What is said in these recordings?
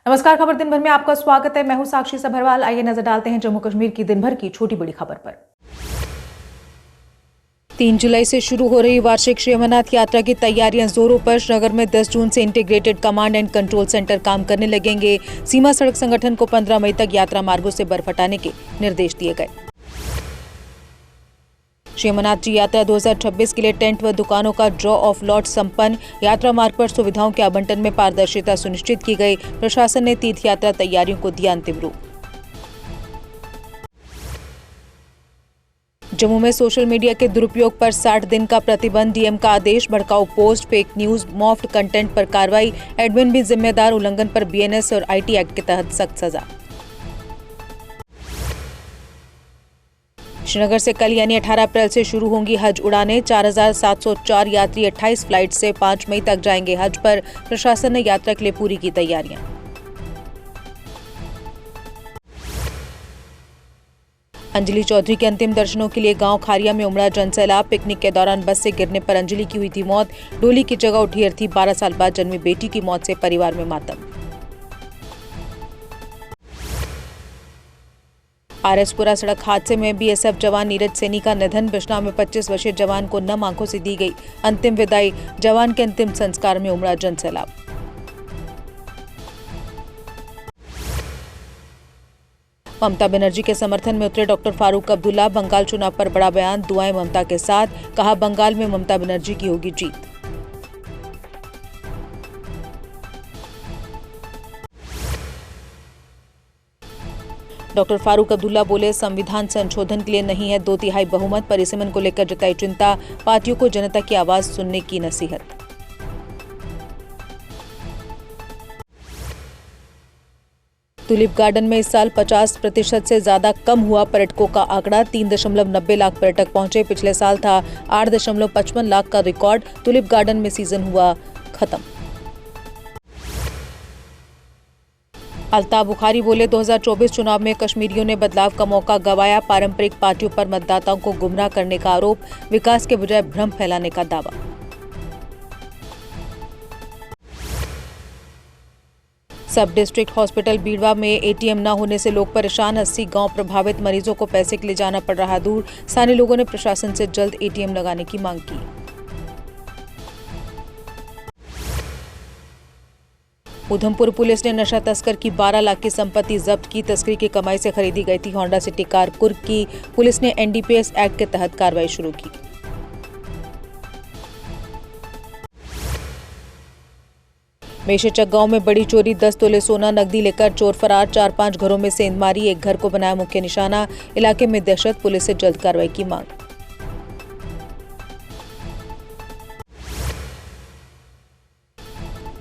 नमस्कार, खबर दिन भर में आपका स्वागत है। मैं हूं साक्षी सभरवाल। आइए नजर डालते हैं जम्मू कश्मीर की दिन भर की छोटी बड़ी खबर पर। 3 जुलाई से शुरू हो रही वार्षिक श्री अमरनाथ यात्रा की तैयारियां जोरों पर। श्रीनगर में 10 जून से integrated command and control centre काम करने लगेंगे। सीमा सड़क संगठन को 15 मई तक यात्रा मार्गों से बर्फ हटाने के निर्देश दिए गए। श्री अमरनाथ जी यात्रा 2026 के लिए टेंट व दुकानों का ड्रॉ ऑफ लॉट संपन्न। यात्रा मार्ग पर सुविधाओं के आवंटन में पारदर्शिता सुनिश्चित की गई। प्रशासन ने तीर्थ यात्रा तैयारियों को दिया अंतिम रूप। जम्मू में सोशल मीडिया के दुरुपयोग पर 60 दिन का प्रतिबंध। डीएम का आदेश। भड़काऊ post, fake news, morphed content पर कार्रवाई। एडमिन भी जिम्मेदार। उल्लंघन पर बीएनएस और आईटी एक्ट के तहत सख्त सजा। श्रीनगर से कल यानी 18 अप्रैल से शुरू होंगी हज उड़ानें। 4704 यात्री 28 फ्लाइट से 5 मई तक जाएंगे हज पर। प्रशासन ने यात्रा के लिए पूरी की तैयारियां। अंजलि चौधरी के अंतिम दर्शनों के लिए गांव खारिया में उमड़ा जनसैलाब। पिकनिक के दौरान बस से गिरने पर अंजलि की हुई थी मौत। डोली की जगह उठी अर्थी। 12 साल बाद जन्मी बेटी की मौत से परिवार में मातम। आरएसपुरा सड़क हादसे में बीएसएफ जवान नीरज सैनी का निधन। बिश्नौर में 25 वर्षीय जवान को नम आंखों से दी गई अंतिम विदाई। जवान के अंतिम संस्कार में उमड़ा जनसैलाब। ममता बनर्जी के समर्थन में उतरे डॉक्टर फारूक अब्दुल्ला। बंगाल चुनाव पर बड़ा बयान। दुआएं ममता के साथ। कहा, बंगाल में ममता बनर्जी की होगी जीत। डॉक्टर फारूक अब्दुल्ला बोले, संविधान संशोधन के लिए नहीं है 2/3 बहुमत। परिसीमन को लेकर जताई चिंता। पार्टियों को जनता की आवाज सुनने की नसीहत। टुलिप गार्डन में इस साल 50% से ज्यादा कम हुआ पर्यटकों का आंकड़ा। 3.90 लाख पर्यटक पहुंचे। पिछले साल था 8.55 लाख का रिकॉर्ड। टुलिप गार्डन में सीजन हुआ खत्म। अल्ताफ बुखारी बोले, 2024 चुनाव में कश्मीरियों ने बदलाव का मौका गंवाया। पारंपरिक पार्टियों पर मतदाताओं को गुमराह करने का आरोप। विकास के बजाय भ्रम फैलाने का दावा। सब डिस्ट्रिक्ट हॉस्पिटल बीड़वा में एटीएम न होने से लोग परेशान। 80 गांव प्रभावित। मरीजों को पैसे के लिए जाना पड़ रहा दूर। स्थानीय लोगों ने प्रशासन से जल्द एटीएम लगाने की मांग की। उधमपुर पुलिस ने नशा तस्कर की 12 लाख की संपत्ति जब्त की। तस्करी की कमाई से खरीदी गई थी होंडा सिटी कार कुर्क की। पुलिस ने एनडीपीएस एक्ट के तहत कार्रवाई शुरू की। मेशेचक गांव में बड़ी चोरी। 10 तोले सोना नकदी लेकर चोर फरार। 4-5 घरों में सेंधमारी। एक घर को बनाया मुख्य निशाना। इलाके में दहशत। पुलिस से जल्द कार्रवाई की मांग।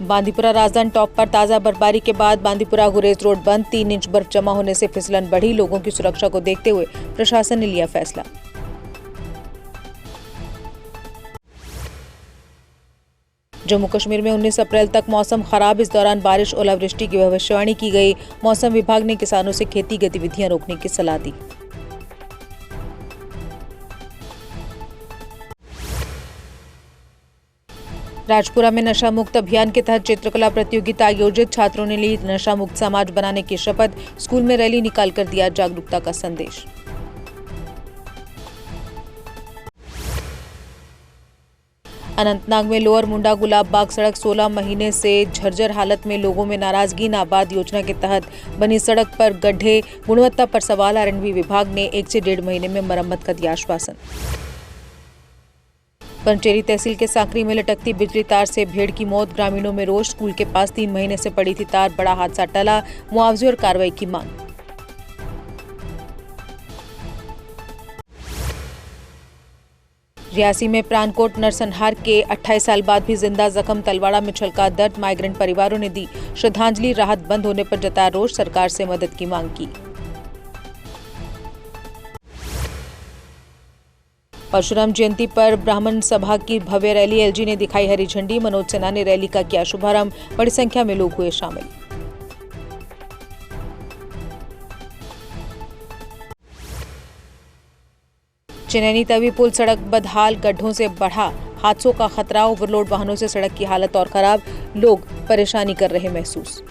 बांदीपुरा राजधानी टॉप पर ताजा बर्फबारी के बाद बांदीपुरा गुरेज रोड बंद। 3 इंच बर्फ जमा होने से फिसलन बढ़ी। लोगों की सुरक्षा को देखते हुए प्रशासन ने लिया फैसला। जम्मू कश्मीर में 19 अप्रैल तक मौसम खराब। इस दौरान बारिश ओलावृष्टि की भविष्यवाणी की गई। मौसम विभाग ने किसानों से खेती गतिविधियां रोकने की सलाह दी। राजपुरा में नशा मुक्त अभियान के तहत चित्रकला प्रतियोगिता आयोजित। छात्रों ने ली नशा मुक्त समाज बनाने की शपथ। स्कूल में रैली निकालकर दिया जागरूकता का संदेश। अनंतनाग में लोअर मुंडा गुलाब बाग सड़क 16 महीने से झरझर हालत में। लोगों में नाराजगी। नाबाद योजना के तहत बनी सड़क पर गड्ढे। गुणवत्ता पर सवाल। आरएंडबी विभाग ने 1 से 1.5 महीने में मरम्मत का दिया आश्वासन। पंचेरी तहसील के सांकरी में लटकती बिजली तार से भेड़ की मौत। ग्रामीणों में रोष। स्कूल के पास 3 महीने से पड़ी थी तार। बड़ा हादसा टला। मुआवजे और कार्रवाई की मांग। रियासी में प्राणकोट नरसंहार के 28 साल बाद भी जिंदा जख्म। तलवाड़ा में छलका दर्द। माइग्रेंट परिवारों ने दी श्रद्धांजलि। राहत बंद होने पर जताया रोष। सरकार से मदद की मांग की। परशुराम जयंती पर ब्राह्मण सभा की भव्य रैली। एलजी ने दिखाई हरी झंडी। मनोज सिन्हा ने रैली का किया शुभारंभ। बड़ी संख्या में लोग हुए शामिल। चनैनी तवी पुल सड़क बदहाल। गड्ढों से बढ़ा हादसों का खतरा। ओवरलोड वाहनों से सड़क की हालत और खराब। लोग परेशानी कर रहे महसूस।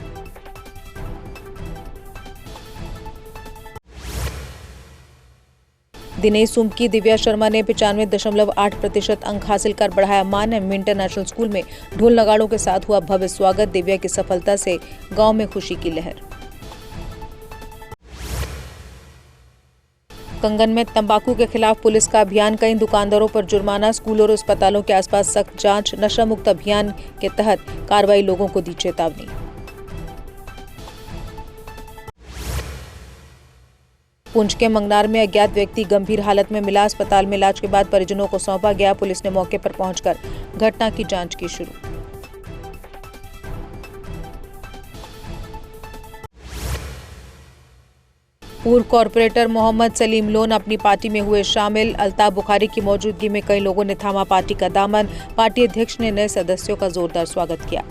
दिनेश सुमकी दिव्या शर्मा ने 95.8% अंक हासिल कर बढ़ाया मान। एमवी इंटरनेशनल स्कूल में ढोल नगाड़ों के साथ हुआ भव्य स्वागत। दिव्या की सफलता से गांव में खुशी की लहर। कंगन में तंबाकू के खिलाफ पुलिस का अभियान, कई दुकानदारों पर जुर्माना। स्कूलों और अस्पतालों के आसपास सख्त जांच। नशा मुक्त अभियान के तहत कार्रवाई, लोगों को दी चेतावनी। पुंछ के मंगनार में अज्ञात व्यक्ति गंभीर हालत में मिला। अस्पताल में इलाज के बाद परिजनों को सौंपा गया। पुलिस ने मौके पर पहुंचकर घटना की जांच की शुरू। पूर्व कॉर्पोरेटर मोहम्मद सलीम लोन अपनी पार्टी में हुए शामिल। अल्ताफ बुखारी की मौजूदगी में कई लोगों ने थामा पार्टी का दामन। पार्टी अध्यक्ष ने नए सदस्यों का जोरदार स्वागत किया।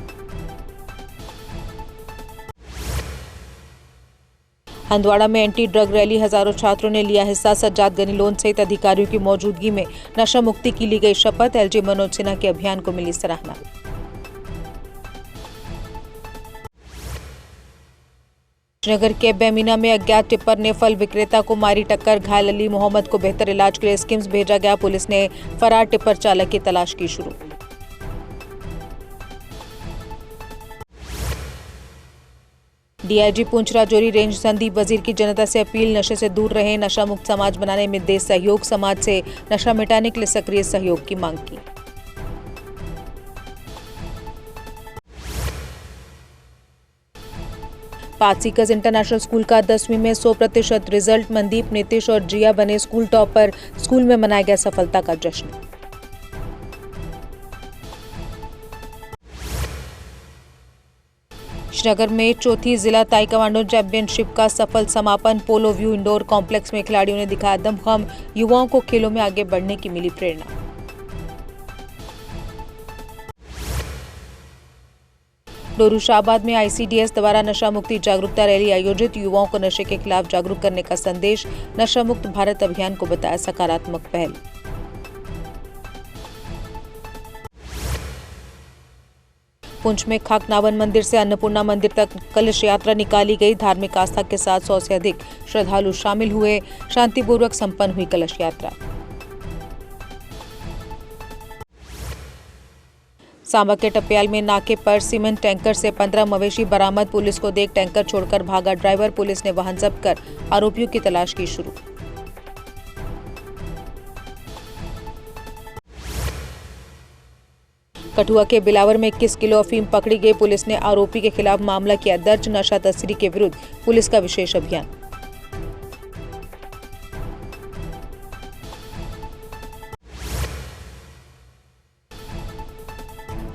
हंदवाड़ा में एंटी ड्रग रैली, हजारों छात्रों ने लिया हिस्सा। सज्जाद गनी लोन सहित अधिकारियों की मौजूदगी में नशा मुक्ति की ली गई शपथ। एलजी मनोज सिन्हा के अभियान को मिली सराहना। श्रीनगर के बेमीना में अज्ञात टिप्पर ने फल विक्रेता को मारी टक्कर। घायल अली मोहम्मद को बेहतर इलाज के लिए स्किम्स भेजा गया। पुलिस ने फरार टिप्पर चालक की तलाश की शुरू। डीआईजी पुंछ राजौरी रेंज संदीप वजीर की जनता से अपील, नशे से दूर रहें, नशा मुक्त समाज बनाने में दे सहयोग। समाज से नशा मिटाने के लिए सक्रिय सहयोग की मांग की। पासीकस इंटरनेशनल स्कूल का 10वीं में 100% रिजल्ट। मनदीप, नीतीश और जिया बने स्कूल टॉपर। स्कूल में मनाया गया सफलता का जश्न। श्रीनगर में चौथी जिला ताइक्वांडो चैंपियनशिप का सफल समापन। पोलो व्यू इंडोर कॉम्प्लेक्स में खिलाड़ियों ने दिखाया दमखम। युवाओं को खेलों में आगे बढ़ने की मिली प्रेरणा। डोरूशाबाद में आईसीडीएस द्वारा नशा मुक्ति जागरूकता रैली आयोजित। युवाओं को नशे के खिलाफ जागरूक करने का संदेश। नशा मुक्त भारत अभियान को बताया सकारात्मक पहल। पुंछ में खाकनावन मंदिर से अन्नपूर्णा मंदिर तक कलश यात्रा निकाली गई। धार्मिक आस्था के साथ 100 से अधिक श्रद्धालु शामिल हुए। शांतिपूर्वक संपन्न हुई कलश यात्रा। सांबा के टप्याल में नाके पर सीमेंट टैंकर से 15 मवेशी बरामद। पुलिस को देख टैंकर छोड़कर भागा ड्राइवर। पुलिस ने वाहन जब्त कर आरोपियों की तलाश की शुरू। कठुआ के बिलावर में 21 किलो अफीम पकड़ी गई। पुलिस ने आरोपी के खिलाफ मामला किया दर्ज। नशा तस्करी के विरुद्ध पुलिस का विशेष अभियान।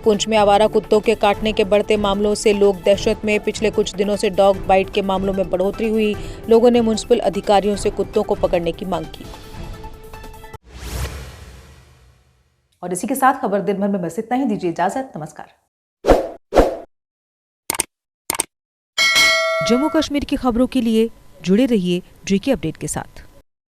पुंछ में आवारा कुत्तों के काटने के बढ़ते मामलों से लोग दहशत में। पिछले कुछ दिनों से डॉग बाइट के मामलों में बढ़ोतरी हुई। लोगों ने म्युनिसिपल अधिकारियों से कुत्तों को पकड़ने की मांग की। और इसी के साथ खबर दिन भर में बस इतना ही। दीजिए इजाजत, नमस्कार। जम्मू कश्मीर की खबरों के लिए जुड़े रहिए जीके अपडेट के साथ।